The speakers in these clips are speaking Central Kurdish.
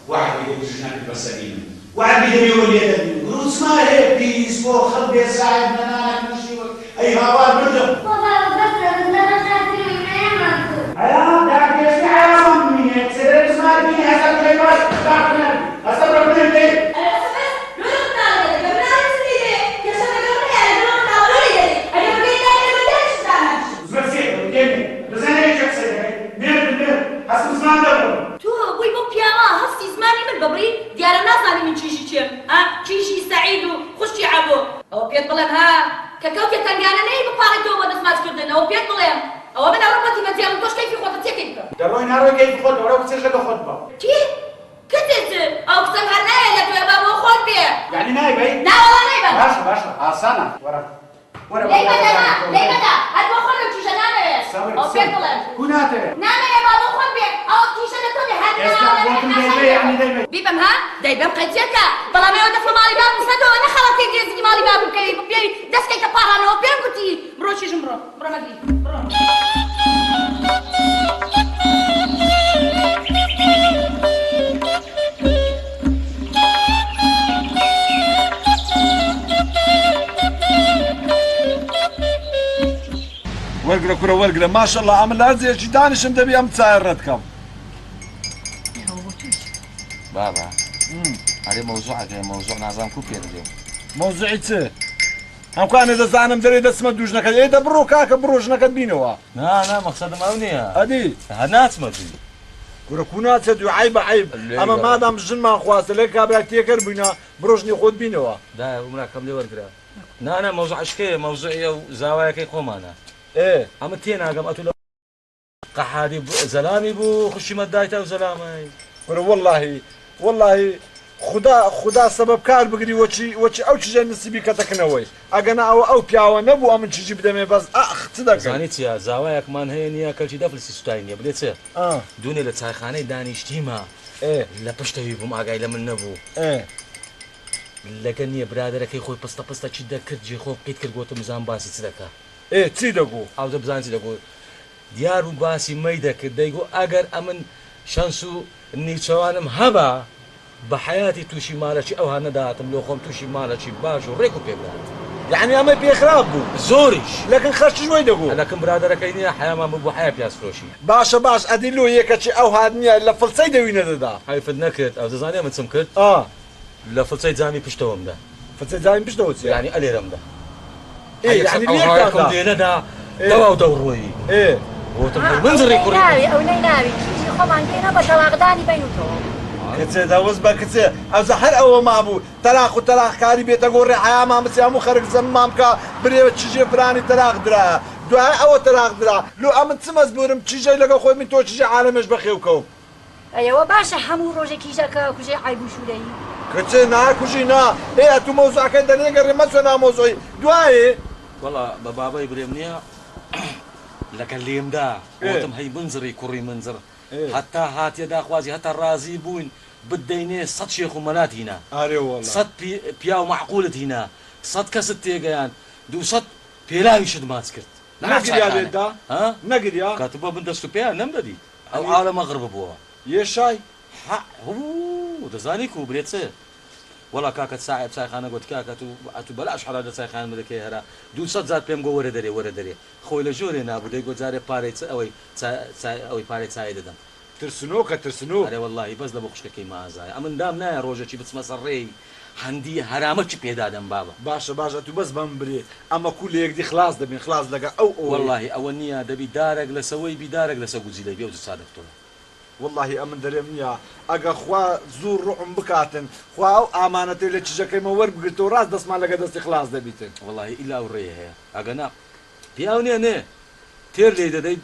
واحد بيدي جنان البسليمة واحد بيدي يقول يدني روس ما هي بيس فوق خبي ساعد منانك مشي أي هوار مردم أيام داك يشتي عاصم مني سيدي اسمع بيني هسا كلي باش هسا ربنا لي ببري ديال الناس هذه من شيشي تشم شيشي سعيد وخشي عبو او بيت بلم ها ككوكي تنقانا ني بقاري تو ودس ما تكردن او بيت بلم او من اوروبا ما ديال توش كيف خطتي كيف دروي نارو كيف خطبه ورا بتصير لك خطبه كي كتت او كسر لا لا يا بابا خد بيه يعني نايبه لا والله نايبه باشا اصانا ورا ليه بدا هل بخلو تيجي نانا او بيت بلم كناته نانا يا بابا خد بيه او تيجي نتوني هل بيبم ها دايبم قيتيكا بلا ما يودف مالي باب مسدو انا خلاص يجي مالي باب كي بيي دسكي كبارا نو بيم كنتي مروشي جمرو مغري برو ورقرا كرة ورقرا ما شاء الله عمل هذه جداني شم دبي أم تسايرتكم بابا هذا موضوعك موضوع نظام كوبيا اليوم موضوعي تي هم كان إذا زعنا مدري إذا اسمه دوجنا كذا إذا برو كاك بروجنا كدبينوا لا مقصد ما أونيا أدي هنات ما في كرة كونات سدوا عيب أما ما دام جن ما خواص لك قبل تيكر بينا بروجني خود بينوا ده عمرك كم لي ورقرا أنا موضوع أشكي موضوعي زوايا كي قومانا إيه أما تينا قام أتولى قحادي زلامي بو خشي مدايته وزلامي كرة والله خدا سبب كار بقري وشي أو شيء نسبي كتكنوي أجنا أو بياو نبو أمن شيء بدمي بس أخ تصدق زانيت يا زواياك مان هي نيا كل شيء دفل سيستاين يا بليتسه دوني لتساخاني داني اشتيما إيه لا بشتهي بهم أجاي لمن نبو إيه لكن يا برادر كي خوي بستا شدة كرجي خوب كيت كرجوت مزان باسي تصدقها إيه تصدقوا أو زبزان تصدقوا ديارو باسي ميدك دايقو أجر أمن شانسو إني سوانم هبا بحياتي توشي مالشي أو هنداتم لو خوم توشي مالشي باش وريكو بيبلاد يعني أما بيخرب بو زوريش لكن خرج شوي دقو لكن برادر كيني حياة ما بو حياة بياس فروشي باش أدلو هيك او هادنيا لفلسي دوينه دا هاي فدنكت أو زاني من سمكت لفلسي زامي بشتوم ده فلسي زامي بشتوم يعني ألي رم ده إيه يعني ليك هذا دينا دا دوا ودوروي إيه منظري كوري ناوي أو ناوي كيجي خمان كينا بطلاقداني بينوتو كتير داوز بكتير أو زحر أو ما أبو تلاق كاري بيتقول حياة ما مسيامو خرج زمامك بري تشجي فراني تلاق درا دعاء أو تلاق درا لو أمن تسمز بورم تشجي لقى خوي من تو تشجي عالمش بخيوكو أيوة باشا حمو روجي كيجا كوجي عيبو شولي كتير نا كوجينا إيه تو موضوع كده نيجي مسنا موضوعي دعاء والله بابا يبرمنيها لكن اليوم دا وتم هي منظري كوري منظر حتى هات يدا خوازي حتى الرازي بوين بديني صد شيخ ومنات هنا والله صد بياو معقولة هنا صد كست تيجان دو صد بيلا يشد ما سكرت نقدر يا دا ها نقدر يا كاتبوا بندستو بيا نمددي او عالم مغرب بوا يشاي هو دزانيكو بريتسه والله كاكت ساعة خانة قلت كاكت أتو بلاش حرادة ساعة خانة مدكي هرا دو صد زاد بيم جو ورا دري خوي لجوري نابو داي قلت زاري باريت أوي باريت سايد دم ترسنوك أري والله بس لبوخش كي ما زاي أمن دام نا روجة شي بس مصري هندي هرامة شي بيدا دم بابا باشا تو بس بمبري أما كل يك دي خلاص دبين خلاص لقى أو والله أولنيا دبي دارك لسوي بدارك لسوي زي بيو تصادف طول والله أمن دريمنيا أجا خوا زور روحهم بكاتن خوا أو أمانة اللي تجاكي مور بقلتو راس دس ما لقى دس خلاص دبيتن والله إلا وريه هي أجنا بياوني أنا تير لي ده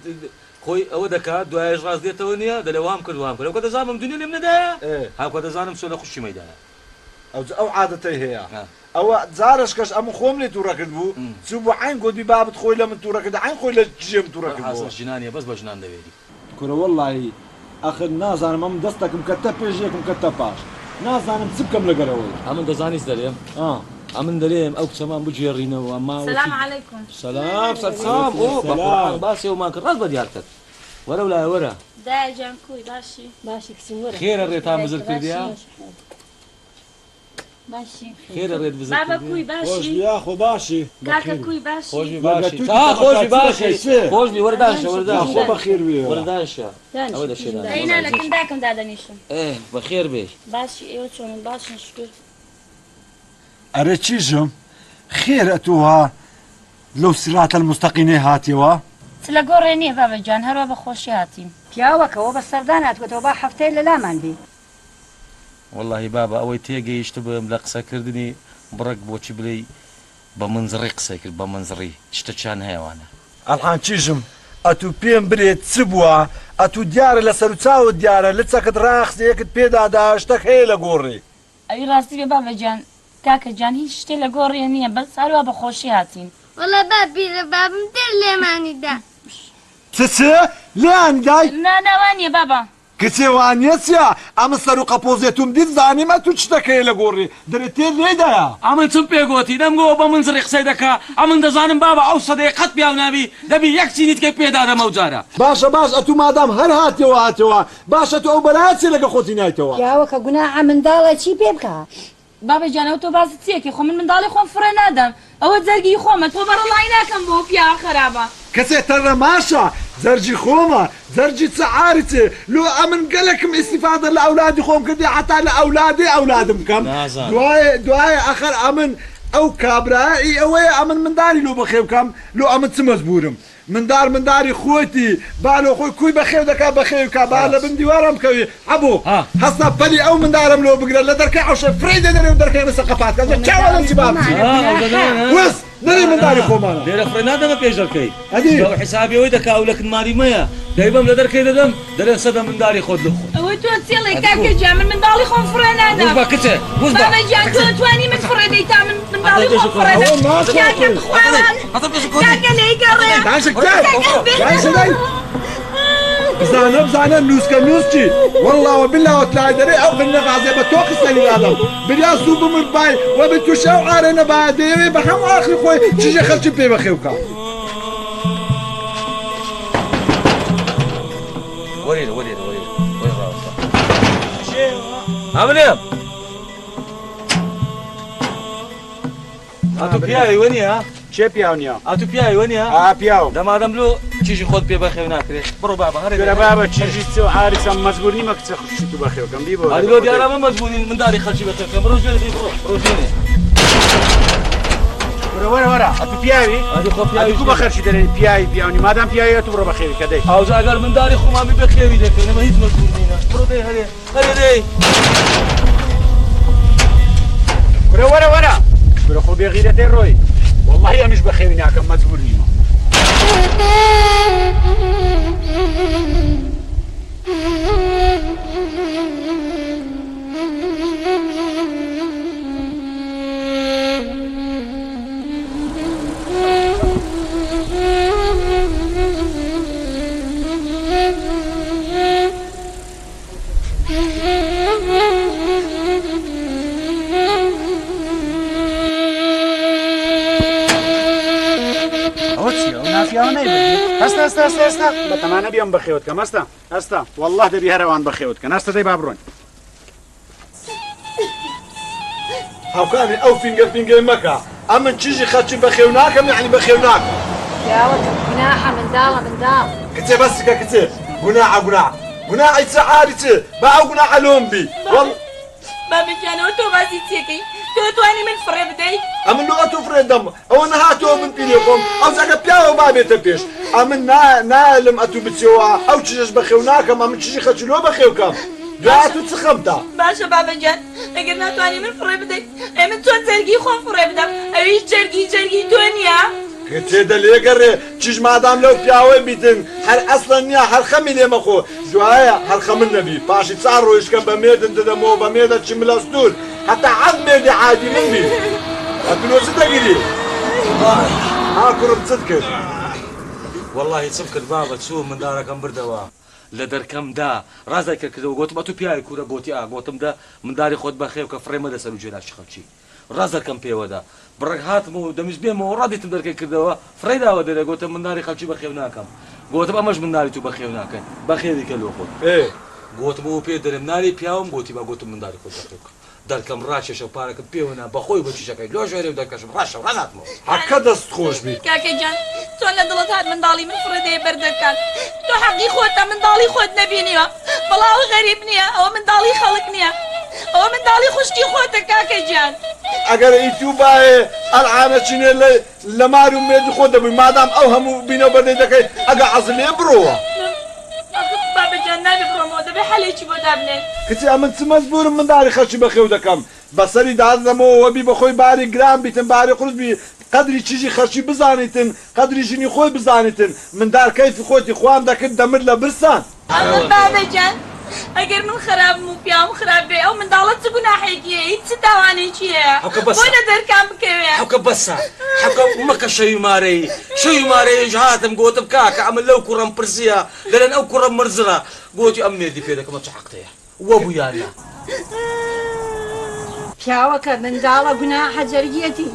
خوي أو دكات دوايش راس دي تونيا ده لوام كل وام كل لو كده زانم دنيا اللي من ده ها كده زانم سولا خش ميدان أو عادتي هي أو زارش كش أم خوم لي توركدبو سبو عين قد بباب تخوي لمن توركد عين خوي لجيم توركدبو حاصل جنانية بس بجنان ده بيدي كره والله أخذ ناس أنا ما دستك مكتب بيجيك مكتباش ناس أنا مسبكم لقروي أمن دزانيس دريم أمن دريم أو كمان بجي رينا وما السلام عليكم سلام أوه بقران بس يوم ما كرر بدي هالكت وەرە وڵای وەرە دایجان کوی باشی باشی کچم وەرە خێرە ڕێتان بزر کردیا باشی خێرە ڕێت بزر بابا کوی خۆش باشی بیا خۆ باشی کاکە کوی باشی خۆشبی باشی. باشی تا خۆشبی باشی. باشی خۆشبی وەرداشە خۆ وەرداشە بەخێر بێ وەرداشە ئەوە دەشێدا دەینا لەکن داکەم دادەنیشم بەخێر بێ باشی ئێوە چۆن باشن شکر ئەرە چیژم خێرە توها لەو سراتە المستەقینەی هاتیەوە لە گۆڕێ نییە بابەجان هەروە بە خۆشی هاتیم پیاوەکەەوە بە سەردان هاتوێتەوە با هەفتەیە لە لامان بی واللهی بابا ئەوەی تێگەیشت بم لە قسەکردنی بڕک بۆچی بڵێ بە منزڕی قسەی کرد بە منزڕی شتە چیان هەیەوانە ئەڵحان چیژم ئەتو پێم برێت چ بووە ئەتو دیارە لە سەر و چاوت دیارە لە چەکت ڕاخزەیەکت پێدادا شتێک هەیە لە گۆڕی ئەوی ڕاستی بێ بابەجان کاکە جان هیچ شتێ لە گۆڕێ نییە بەس هەروە بە خۆشی هاتین وەڵا بابی لە بابم دەر لێمانیدا چ لیان دای ناناوانیە بابا کچێوانیە چیە ئەمە سەر و قەپۆزێتم دیت زانیمە تو چتەکەی لە گۆڕی دەرێت تێ لێدایە ئەمن چم پێگوتی دەمگەوە بە منزڕی قسەی دەکا ئەمن دەزانم بابا ئەو سەدەی قەت پیاو نابی دەبی یەک چینیتکەی پێدارەمە و جارە باشە باش ئەتو مادام هەر هاتەوە باشە تو ئەو بەراچی لەگە خۆتی نایتەوە پیاوەکە گوناحە منداڵە چی پێ بکە بابەجانەوە تۆ بازت چیەکەی خۆ من منداڵی خۆم فرە نادەم ئەوە جەرگی خۆمە تۆ بەڕەڵای ناکەم بۆ پیا خراپە کەسێ تەرە ماشە زەرجی خۆمە زەرجی چعارچێ لۆ ئەمن گەلێکم ئیسیفادە لە ئەولادی خۆم کردی حتا لە ئەولادم بکەم دوایە ئەخەر ئەمن ئەو کابرایی ئەوەیە ئەمن منداری لۆ بەخێو بکەم لۆ ئەمن چ مەزبورم منداری خۆتی بالۆ خۆی کوی بەخێو دەکا بەخێوکە با لە بن دیوارم بکەوی هەبوو هەستا پەلی ئەو مندارم لۆ بگرە لە دەرکە ئەوشە فڕی دەدەرێ و دەرکەی بەسە قەپاتکە چاوەڵەنجی بابچی وەس نەری منداری خۆمانە لێرە فڕێ نادەمە پێش دەکەی ئەدی حسابیەوەی دەکا و لەکن ماریمەیە دەیبم لە دەرکەی دەدەم دەرێن سەدە منداری خۆت لە خۆ ئەوە تۆ چێڵی کاکە جان من منداڵی خۆم فرە نادەم بوز بە کچێ بوز بە بابەجان تۆ توانی من فرە دەیتا من منداڵی خۆم فرە نادەم کاکە بخواران کاکە لێیگەڕێ بزانە نووسکە نووسچی وەڵڵاوە بلاوە تلای دەرێ ئەو بنە غازێ بە تۆ قسەنی دادەم بریا سوو بمر بای وە بە تووشە و ئارە نەبا دەیەوێ بە هەموو ئاخری خۆی چیژە خەلکی پێ بەخێوکە وەرێرە هەمنێم ئەتو پیاوی وەنیە چێ پیاونیە ئەتو پیاوی وەنیە پیاو دەمادەم لۆ چیژی خۆت پێ بەخێو ناکرێت بڕۆ بابا گەرە بابە چیژی چ عارسە مەزبوور نیمە کچە خوشی تو بەخێوکەم بی بۆ هەریۆ دیارامە مەزبوونین منداری خەلکی بەخێوکەم ڕۆ ژێنێ ڕۆ ژێنێ وەرە ئەتو پیاوی ئەتو بە خەرشی دەرێ پیاوی مادام پیاوی تو بڕۆ بەخێوی کە دەی ئەوجا ئەگەر منداری خۆمامی بەخێوی دەکەنەمە هیچ مەزبوور نینە بڕۆ دەی هەرێ دەی وەرە خۆ بێغیرەتێ ڕۆی والله ئەمیش بەخێوی ناکەم مەجبور نیمە هەستا بەتەمانە بیام بەخێوت کەم هەستا والله دەبی هەروان بەخێوت کە هەستا دەی با بڕۆین هاوکانی ئەو فینگەر مەکە ئەمن چیژی خەلکی بەخێو ناکەم یعنی بەخێو ناکەم پیاوەکە گوناحە منداڵە منداڵ کچێ بەسکە کچێ گوناحی چ عاریچێ بە ئەو گوناحە لۆم بی بابەجانەوە تۆ بازی چیەکەی تۆ توانی من فرێ بدەی ئەمن لۆ ئەتۆ فرێدەم ئەوە نەهاتەوە من پیلێ خۆم ئەو جەگە پیاوە بابێتە پێش ئەمن نالم ئەتو بچێەوە ئەو چیژش بەخێو ناکەم ئەمن چیژی خەلکی لۆ بەخێوکەم دواتو چ خەمتە باشە بابەجان ئەگەر ناتوانانی من فرێ بدەیت ئێمە چۆن جەرگی خۆم فرێ بدەم ئەویش جەرگی تۆ نییە تێدە لێگەڕێ چیژ مادام لەو پیاوەی بیتن هەر ئەسڵەن نییە هەر خەمی لێمەخۆ دوایە هەر خەمن نەبی پاشی چار ڕۆیشکەم بە مێردن دەدەمەوە بە مێردە چی ملەستور حتا حەز مێردی عادی من بی ئەتونۆ چ دەگیری کوڕم چت کرد والله چم کرد بابە چوو مندارەکەم بردەوە لە دەرکەمدا ڕازای کردەوە گوتم ئەتو پیاوی کوورە گوتی گوتم دا منداری خۆت بەخێو کە فڕێمە دەسەر و جێراشی خەڵکی ڕاز دەکەم پێوەدا بڕک هاتم و دەمیست بێمەوە ڕادیتم دەرکەی کردەوە فڕێداوە دەرێ گوتم منداری خەڵکی بەخێو ناکەم گۆتم ئەمەش منداڵی تو بەخێو ناکەن بەخێری کە لۆ خۆت گۆتم بۆ پێ دەرێم ناری پیاوم گوتی بە گوتم منداڵی خۆت بەخێو دەرکەم ڕاکێشە و پارەکەم پێوەنا بەخۆی بۆ چیشەکەی لۆ ژێرێ و دەرکەشم ڕاشە ڕناتمەوە حەکە دەست خۆش بیت کاکەجان تۆ لە دڵت هات منداڵی من فڕێدەیە بەردەکات تۆ حەقی خۆتە منداڵی خۆت نەبینیوە بەڵاو غەریب نییە ئەوە منداڵی خەڵک نییە ئەوە منداڵی خوشکی خۆتە کاکەجان ئەگەر ئیتو باێ ئەلعانەچینێ لە مار و مێردی خۆ دەبووی مادام ئەو هەموو بینە بەدەی دەکەی ئەگە عەزلێ بڕۆوە بابەجان نابێ بڕۆمەوە دەبێ حەلێکی بۆ دابنێن کچی من چ مەجبورم منداڵی خەڵکی بەخێو دەکەم بەسەری دادەمەوە وەبی بەخۆی باری گران بیتن باری قورس بی قەدری چیزی خەڵکی بزانیتن قەدری ژنی خۆی بزانیتن منداڵ کەیفی خۆتی خوام دەکرد دەمرد لە برسان بابەجان ئەگەر من خراپم و پیاوم خراپ بێ ئەو منداڵە چ گوناحێکیە هیچ چ تاوانێکی هەیە بۆ لە دەرکان بکەوێ حەوکە بەسە حەوکە مەکە شەوی مارەی شەوی مارەیەش هاتم گۆتم کاکە ئەمە لەو کوڕەم پرسیە لەلەن ئەو کوڕەم مرزرە گۆتی ئەم مێردی پێ دەکەمە چ حەقتەیە وە بوویانە پیاوەکە منداڵە گوناحە جەرگێتی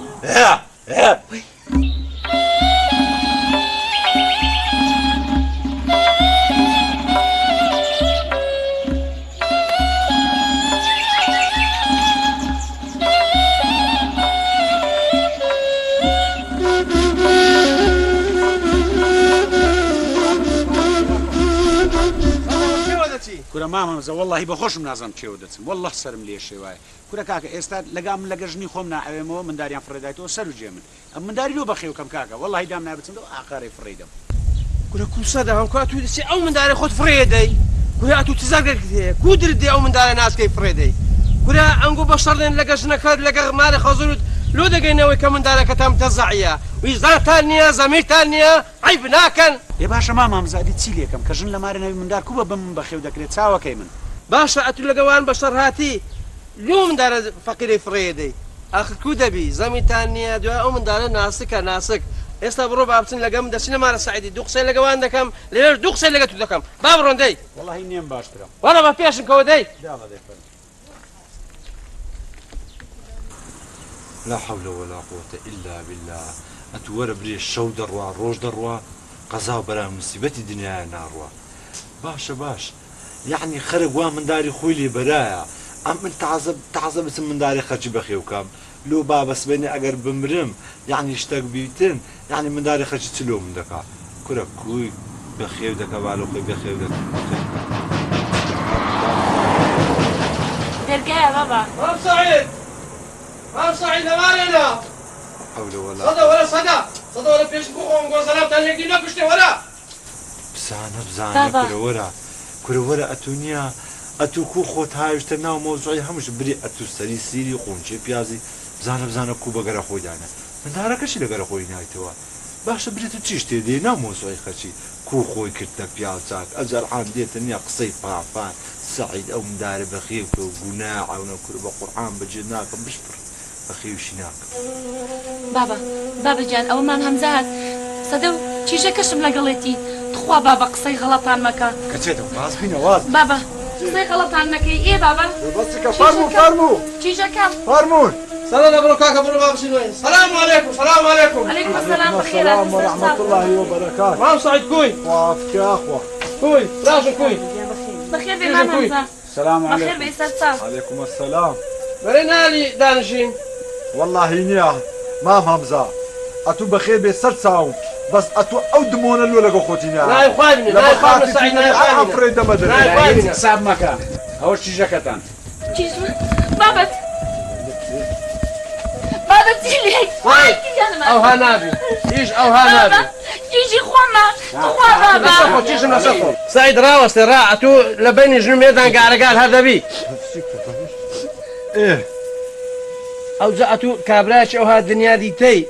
کورە مامەمزە وەڵڵاهی بەخۆشم نازانم چێوە دەچم وەڵڵه سرم لێ شێوایە کورە کاکە ئێستا لەگام من لەگە ژنی خۆم نائەوێمەوە منداریان فڕێدایەوە سەر و جێ من ئەم منداری لۆ بەخێوکەم کاکە وەڵڵاهی دام نابچم دەوە ئاقارەی فڕێدەم کورە کوسەدا هەمکە تو دەچی ئەو مندارە خۆت فڕێدەی کورە ئەتو تزارگەرت هەیە کو دردێ ئەو مندارە ناسکەی فڕێدەی کورە ئەنگۆ بە شەڕێن لەگە ژنەکەت لەگە مارە خەزورت لۆ دەگەینەوەی کە مندارەکەتان تەزەعیە ویزانتان نییە زەمیرتان نییە عیب ناکەن ێ باشە مامەمزادی چی لێکم کە ژن لە مارەنەوی مندار کوبە بم بەخێو دەکرێت چاوەکەی من باشە ئەتو لەگەوان بە شەڕ هاتی لۆ مندارە فەقیرەی فڕێدەی ئاخر کو دەبی زەمیرتان نییە دوای ئەو مندارە ناسکە ناسک ئێستا بڕۆ بابچن لەگەم دەچینە مارە سعیدی دوو قسەی لەگەوان دەکەم لێرە دوو قسەی لەگە تو دەکەم با بڕۆندەی وەڵڵاهی نێم باشترم وەڵە بە پێشم کەوە دەی لا حول ولا قوة إلا بالله أتورى بري الشو دروا روج دروا قضاء برا مصيبتي دنيا ناروا باش يعني خرج وان من داري خويلي برايا أم من تعذب اسم من داري خرج بخيو كام لو بابا بيني أجر بمرم يعني اشتاق بيتن يعني من داري خرج تلو من دكا كرة كوي بخيو دكا بالو خوي بخيو دكا دەرگایە بابا مام سعيد مام سعيد لمالنا حول ولا صدى ولا صدى ولا فيش بوخهم وزلات اللي قلنا بشتي ولا بزانه كل ورا أتونيا أتوكو خوت هاي وشتنا موضوعي همش بري أتو سري سيري قونشي بيازي بزانه كو بقرا خوي دانا من دارك ايش اللي قرا خوي نايتوا باش بريتو تشيش تدي نا موضوعي خشي كو خوي كرتا بيازاك أجر عام ديت إني قصي فافان سعيد أو مداري بخيوك وقناع أو نكر بقرآن بجناك بشبر بخيو شناك بابا جان ئەو مام هەمزات سەدە و چیژەکەشم لەگەڵێتی تخوا بابا قسەی غەڵەتان مەکە كتيتو واز بينا واز بابا قسەی غەڵەتان نەکەی ئێ بابا بس فرمو چیژەکەم فرمون سلام عليكم كاكا برو باب شنوين السلام عليكم عليكم السلام بخير السلام ورحمة الله وبركاته مام سعيد كوي وافك يا أخوة كوي راجل كوي بخير بمام همزة السلام بخير عليكم بإسرتا عليكم السلام برينا لي دانشين والله نيا ما همزة أتو بخير بسرساو بس أتو أو دمونا لولا قوتي نيا لا يخواني لا يخواني سعيد لا يخواني أفريد مدري لا يخواني حساب مكان أو چیژەکەتان بابا تيلي أو هانابي إيش أو هانابي تيجي خوما خوا بابا تيجي نصفهم سعيد راوس راعته لبين جنوب يدان قال هذا بي إيه أو زعتو كابراش أو ها الدنيا دي تي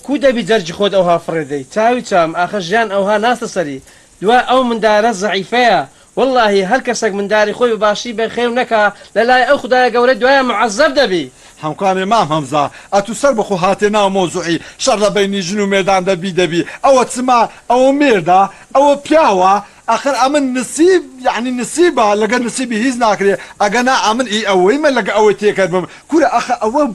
كودا بيجرج خود أو ها فريدي تاوي تام آخر جان أو ها ناس تصري دواء أو من دار ضعيفة والله هل كسك من داري خوي باشي بخير نكا لا أو خدايا قولي دواء معذب دبي همكان إمام همزة أتو سربخو هاتنا موضوعي شر بين جنو ميدان دبي أو تسمع أو ميردا أو بياوا آخر أمن نصيب يعني نصيبه لقى نصيبي هيز ناكري أجنا أمن إيه أوي ما لقى أوي تيكر بم كورة أخ أو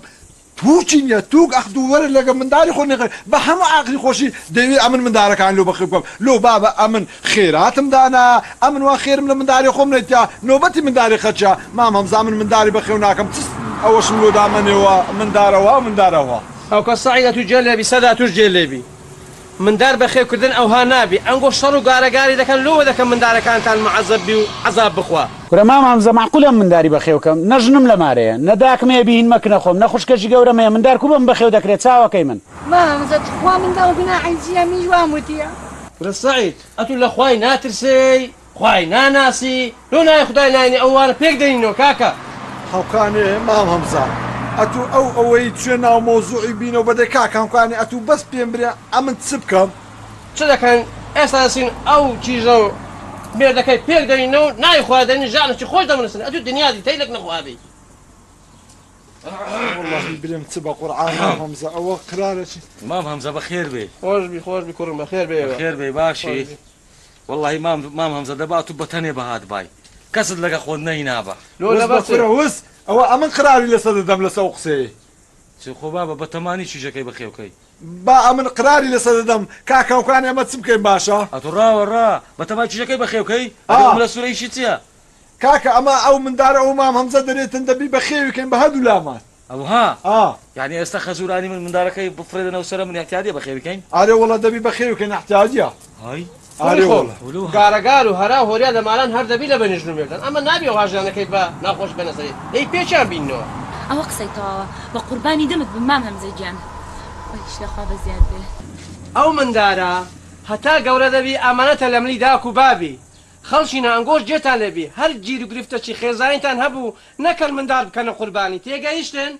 تووچی نییە توک ئەخدووەرە لەگە منداری خۆ نێغێ بە هەموو عقلی خۆشی دەوێت ئەمن مندارەکان لۆ بەخێ بکەم لۆ بابە ئەمن خێراتم دانا ئەمن وا خێرم لە منداری خۆم نێتیا نۆبەتی منداری خەچە مام هەمزا من منداری بەخێ و ناکەم چ ئەوەشم لۆ دامەنێەوە مندارەوە ئەو کە سەعیدە تو جێلێبی سەدا توش جێلێبی مندار بەخێوکردن ئەوها نابی ئەنگۆ شەڕ و گارەگاری دەکەن لۆوە دەکەن مندارەکانتان معەزەب بی و عەزاب بخوا کورە مام هەمزە معقولە منداری بەخێوکەم نەژنم لە مارەیە نەداکمێ بین مەک نەخۆم نەخوشکەشی گەورەمەیە مندار کو بم بەخێو دەکرێت چاوەکەی من مامزە خوا منداڵ گوناحی زیامی جوان وتیە برە سەعید ئەتو لە خوای ناترسی خوای ناناسی لۆ نای خدای ناینی ئەوانە پێک دەینەوە کاکە خەڵکانێ مام هەمزا ئەتو ئەوەی توێ ناو مۆزوعی بینەوە بەدەی کاکانکانی ئەتو بەس پێم برێ ئەمن چ بکەم چ دەکەن ئێستا دەچین ئەو چیزە و مێردەکەی پێک دەینەوە نای خواردنی ژانێکی خۆش دەمنووسن ئەتو دنیادی تەیلێک نەخوابی والله برێم چ بە قورعان مام هەمزا ئەوە قرارەچی مام هەمزە بەخێر بێ خۆشبی کوڕم بەخێر بێ خێر بێ باشی والله مام هەمزە دەبات و بەتەنێ بەهات بای کەست لەگە خۆت نەینابە لۆ لەبەر وس ئەوە ئەمن قراری لەسەر دەدەم لەسەر قسەی خۆ بابە بە تەمانی چیژەکەی بەخێوکەی با ئەمن قراری لەسەر دەدەم کاکەوکانی ئەمە چ بکەین باشە ئەتو ڕاوەڕا بە تەمای چیژەکەی بەخێوکەی لە سوورەیشی چییە کاکە ئەمە ئەو مندارە ئەو مام هەمزە دەرێتن دەبی بە خێویکەین بە هەردوو لامان ئەوها یعنی ئێستا خەزورانی من مندارەکەی بفرێدنەوە سەر من احتیاجیە بەخێوکەین ئارێ وڵە دەبی بە خێویکەین احتیاجیە هاي گارەگار و هەرا هۆریا لەمالان هەر دەبی لە بەنیژنوێتن ئەمە نابی و هاژانەکەی بە ناخۆش بەنەسەری دەی پێچیان بینەوە ئەوە قسەی تەواوە بە قوربانی دەمت بمام هەمزە گیان وەیش لەخوا بە زیاد بێ ئەو مندارە هەتا گەورە دەبی ئامانەتە لە ملی داک و بابی خەڵکی نانگۆش جێتان لێبی هەر گیر و گرفتەی خێزانیتان هەبوو نەکەل مندار بکەنە قوربانی تێگەیشتن